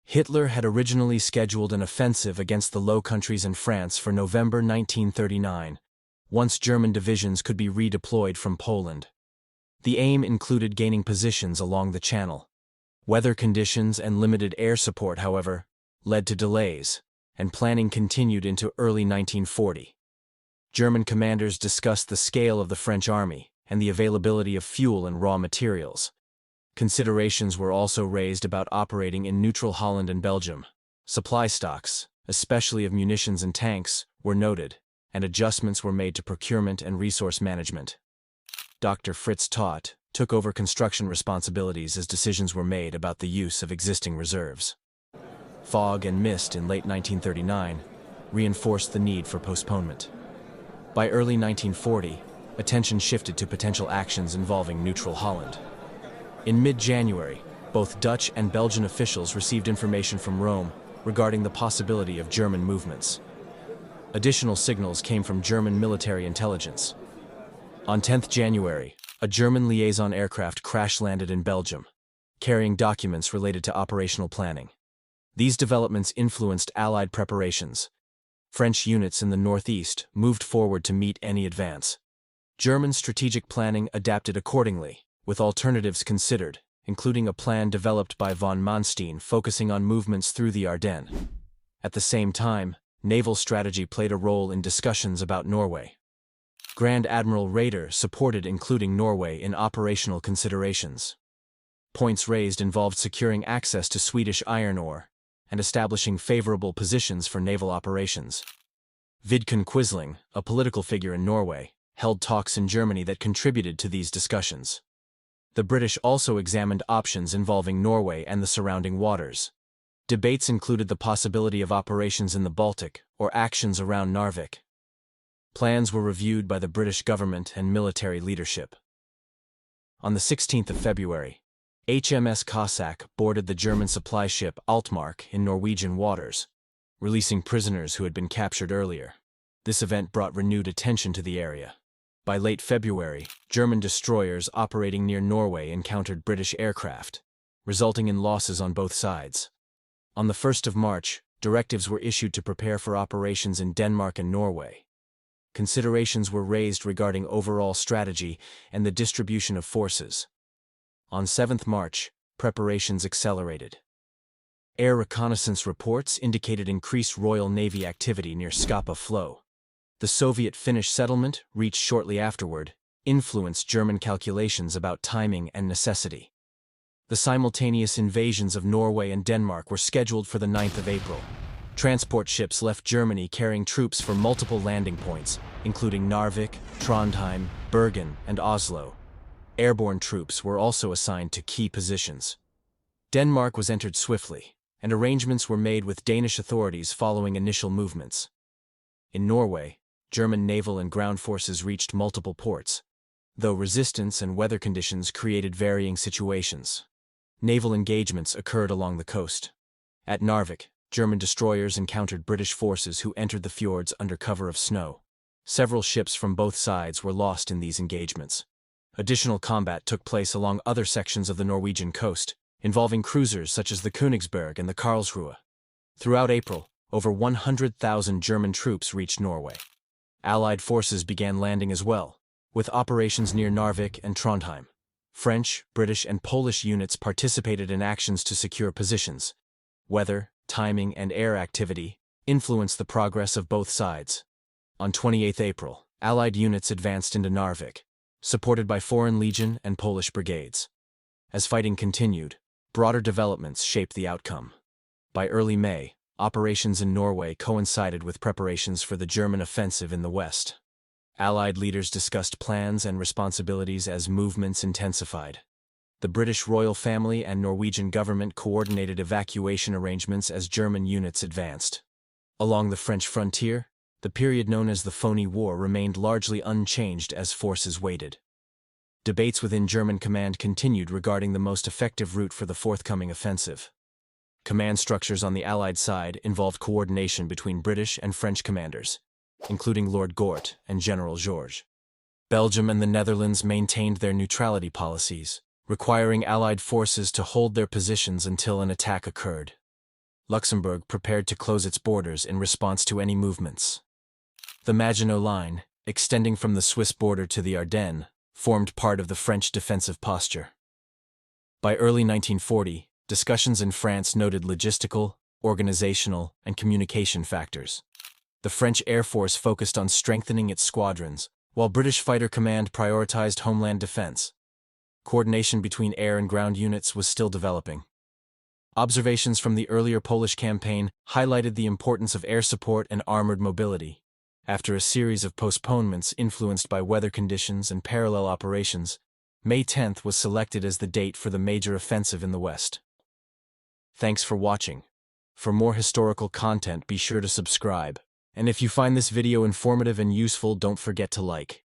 Hitler had originally scheduled an offensive against the Low Countries and France for November 1939, once German divisions could be redeployed from Poland. The aim included gaining positions along the Channel. Weather conditions and limited air support, however, led to delays, and planning continued into early 1940. German commanders discussed the scale of the French army and the availability of fuel and raw materials. Considerations were also raised about operating in neutral Holland and Belgium. Supply stocks, especially of munitions and tanks, were noted, and adjustments were made to procurement and resource management. Dr. Fritz Todt took over construction responsibilities as decisions were made about the use of existing reserves. Fog and mist in late 1939 reinforced the need for postponement. By early 1940, attention shifted to potential actions involving neutral Holland. In mid-January, both Dutch and Belgian officials received information from Rome regarding the possibility of German movements. Additional signals came from German military intelligence. On 10 January, a German liaison aircraft crash-landed in Belgium, carrying documents related to operational planning. These developments influenced Allied preparations. French units in the northeast moved forward to meet any advance. German strategic planning adapted accordingly, with alternatives considered, including a plan developed by von Manstein focusing on movements through the Ardennes. At the same time, naval strategy played a role in discussions about Norway. Grand Admiral Raeder supported including Norway in operational considerations. Points raised involved securing access to Swedish iron ore and establishing favorable positions for naval operations. Vidkun Quisling, a political figure in Norway, held talks in Germany that contributed to these discussions. The British also examined options involving Norway and the surrounding waters. Debates included the possibility of operations in the Baltic or actions around Narvik. Plans were reviewed by the British government and military leadership. On the 16th of February, HMS Cossack boarded the German supply ship Altmark in Norwegian waters, releasing prisoners who had been captured earlier. This event brought renewed attention to the area. By late February, German destroyers operating near Norway encountered British aircraft, resulting in losses on both sides. On the 1st of March, directives were issued to prepare for operations in Denmark and Norway. Considerations were raised regarding overall strategy and the distribution of forces. On 7 March, preparations accelerated. Air reconnaissance reports indicated increased Royal Navy activity near Scapa Flow. The Soviet-Finnish settlement, reached shortly afterward, influenced German calculations about timing and necessity. The simultaneous invasions of Norway and Denmark were scheduled for the 9th of April. Transport ships left Germany carrying troops for multiple landing points, including Narvik, Trondheim, Bergen, and Oslo. Airborne troops were also assigned to key positions. Denmark was entered swiftly, and arrangements were made with Danish authorities following initial movements. In Norway, German naval and ground forces reached multiple ports, though resistance and weather conditions created varying situations. Naval engagements occurred along the coast. At Narvik, German destroyers encountered British forces who entered the fjords under cover of snow. Several ships from both sides were lost in these engagements. Additional combat took place along other sections of the Norwegian coast, involving cruisers such as the Königsberg and the Karlsruhe. Throughout April, over 100,000 German troops reached Norway. Allied forces began landing as well, with operations near Narvik and Trondheim. French, British, and Polish units participated in actions to secure positions. Weather, timing, and air activity influenced the progress of both sides. On 28 April, Allied units advanced into Narvik, supported by Foreign Legion and Polish brigades. As fighting continued, broader developments shaped the outcome. By early May, operations in Norway coincided with preparations for the German offensive in the west. Allied leaders discussed plans and responsibilities as movements intensified. The British royal family and Norwegian government coordinated evacuation arrangements as German units advanced. Along the French frontier, the period known as the Phony War remained largely unchanged as forces waited. Debates within German command continued regarding the most effective route for the forthcoming offensive. Command structures on the Allied side involved coordination between British and French commanders, including Lord Gort and General Georges. Belgium and the Netherlands maintained their neutrality policies, requiring Allied forces to hold their positions until an attack occurred. Luxembourg prepared to close its borders in response to any movements. The Maginot Line, extending from the Swiss border to the Ardennes, formed part of the French defensive posture. By early 1940, discussions in France noted logistical, organizational, and communication factors. The French Air Force focused on strengthening its squadrons, while British Fighter Command prioritized homeland defense. Coordination between air and ground units was still developing. Observations from the earlier Polish campaign highlighted the importance of air support and armored mobility. After a series of postponements influenced by weather conditions and parallel operations, May 10th was selected as the date for the major offensive in the West. Thanks for watching. For more historical content, be sure to subscribe. And if you find this video informative and useful, don't forget to like.